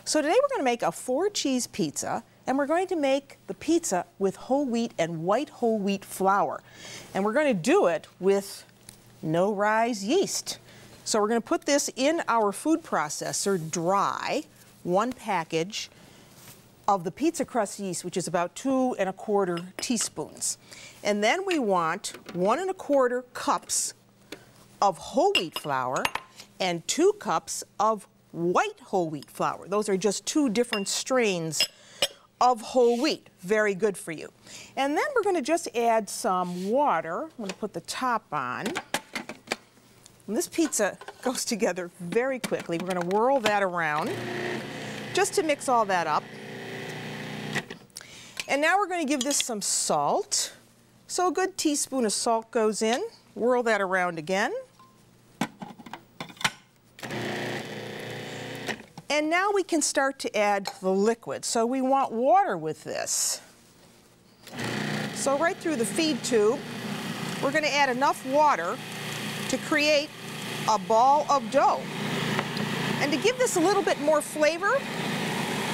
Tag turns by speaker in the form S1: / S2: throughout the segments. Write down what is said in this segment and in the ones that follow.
S1: So today we're going to make a 4-cheese pizza, and we're going to make the pizza with whole wheat and white whole wheat flour. And we're going to do it with no rise yeast. So we're going to put this in our food processor dry, 1 package of the pizza crust yeast, which is about 2 1/4 teaspoons. And then we want 1 1/4 cups of whole wheat flour and 2 cups of white whole wheat flour. Those are just 2 different strains of whole wheat. Very good for you. And then we're going to just add some water. I'm going to put the top on. And this pizza goes together very quickly. We're going to whirl that around just to mix all that up. And now we're going to give this some salt. So a good teaspoon of salt goes in. Whirl that around again. And now we can start to add the liquid. So we want water with this. So right through the feed tube, we're going to add enough water to create a ball of dough. And to give this a little bit more flavor,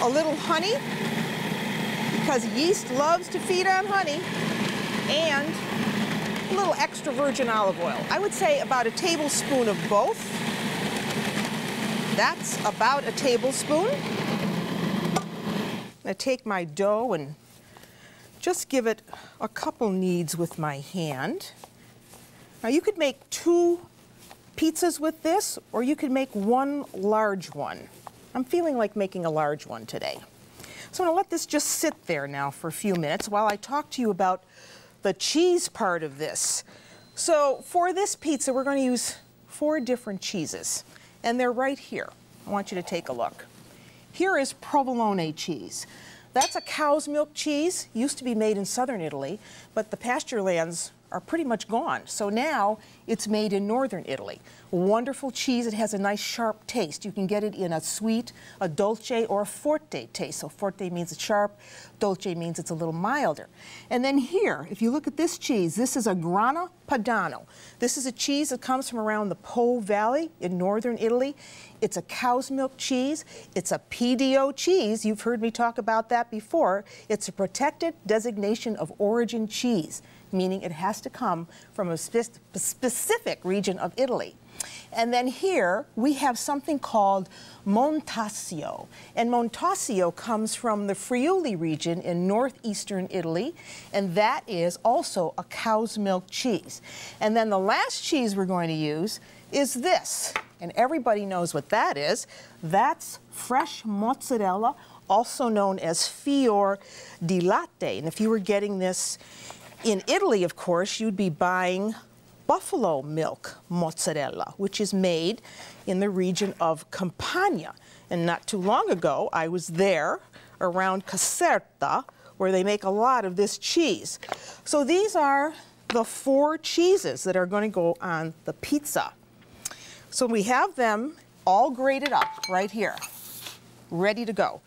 S1: a little honey, because yeast loves to feed on honey, and a little extra virgin olive oil. I would say about a tablespoon of both. That's about a tablespoon. I'm going to take my dough and just give it a couple kneads with my hand. Now you could make 2 pizzas with this, or you could make 1 large one. I'm feeling like making a large one today. So I'm going to let this just sit there now for a few minutes while I talk to you about the cheese part of this. So for this pizza, we're going to use 4 different cheeses. And they're right here. I want you to take a look. Here is provolone cheese. That's a cow's milk cheese, used to be made in southern Italy, but the pasture lands are pretty much gone. So now it's made in northern Italy. Wonderful cheese. It has a nice sharp taste. You can get it in a sweet, a dolce, or a forte taste. So forte means it's sharp, dolce means it's a little milder. And then here, if you look at this cheese, this is a Grana Padano. This is a cheese that comes from around the Po Valley in northern Italy. It's a cow's milk cheese. It's a PDO cheese. You've heard me talk about that before. It's a protected designation of origin cheese, meaning it has to come from a specific region of Italy. And then here we have something called Montasio. And Montasio comes from the Friuli region in northeastern Italy, and that is also a cow's milk cheese. And then the last cheese we're going to use is this, and everybody knows what that is. That's fresh mozzarella, also known as fior di latte. And if you were getting this in Italy, of course, you'd be buying buffalo milk mozzarella, which is made in the region of Campania. And not too long ago, I was there around Caserta, where they make a lot of this cheese. So these are the 4 cheeses that are going to go on the pizza. So we have them all grated up right here, ready to go.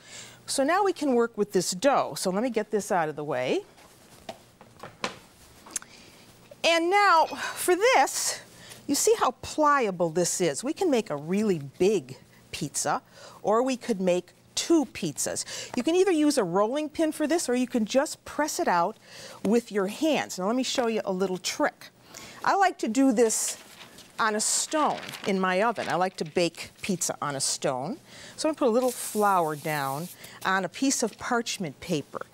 S1: So now we can work with this dough. So let me get this out of the way. And now, for this, you see how pliable this is. We can make a really big pizza, or we could make 2 pizzas. You can either use a rolling pin for this, or you can just press it out with your hands. Now, let me show you a little trick. I like to do this on a stone in my oven. I like to bake pizza on a stone. So I'm going to put a little flour down on a piece of parchment paper.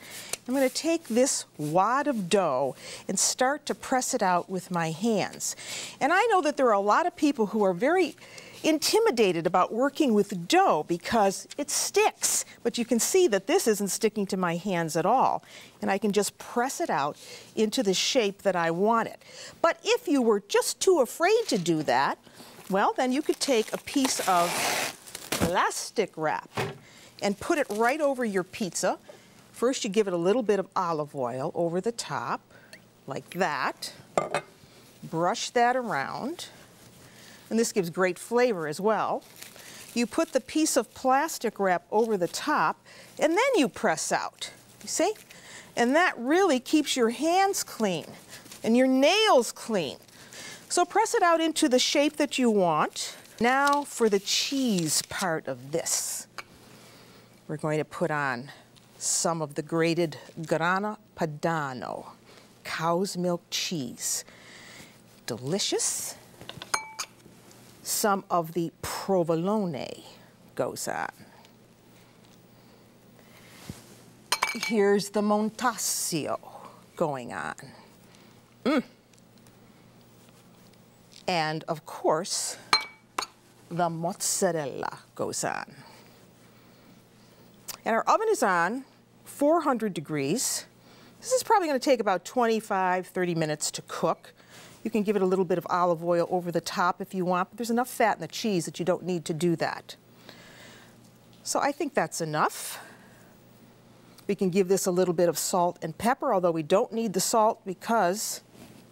S1: I'm going to take this wad of dough and start to press it out with my hands. And I know that there are a lot of people who are very intimidated about working with dough because it sticks. But you can see that this isn't sticking to my hands at all. And I can just press it out into the shape that I want it. But if you were just too afraid to do that, well, then you could take a piece of plastic wrap and put it right over your pizza. First, you give it a little bit of olive oil over the top, like that. Brush that around. And this gives great flavor as well. You put the piece of plastic wrap over the top, and then you press out. You see? And that really keeps your hands clean and your nails clean. So press it out into the shape that you want. Now for the cheese part of this. we're going to put on some of the grated grana padano, cow's milk cheese. Delicious. Some of the provolone goes on. Here's the montasio going on. And of course, the mozzarella goes on. And our oven is on 400 degrees. This is probably going to take about 25-30 minutes to cook. You can give it a little bit of olive oil over the top if you want, but there's enough fat in the cheese that you don't need to do that. So I think that's enough. We can give this a little bit of salt and pepper, although we don't need the salt because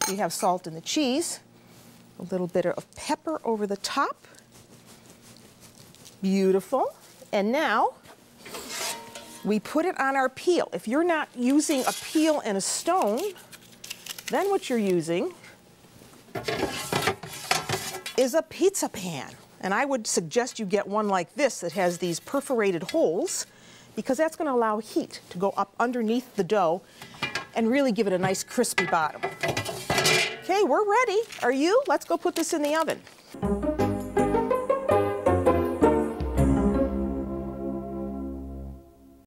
S1: we have salt in the cheese. A little bit of pepper over the top. Beautiful. And now we put it on our peel. If you're not using a peel and a stone, then what you're using is a pizza pan. And I would suggest you get one like this that has these perforated holes, because that's going to allow heat to go up underneath the dough and really give it a nice crispy bottom. Okay, we're ready. Are you? Let's go put this in the oven.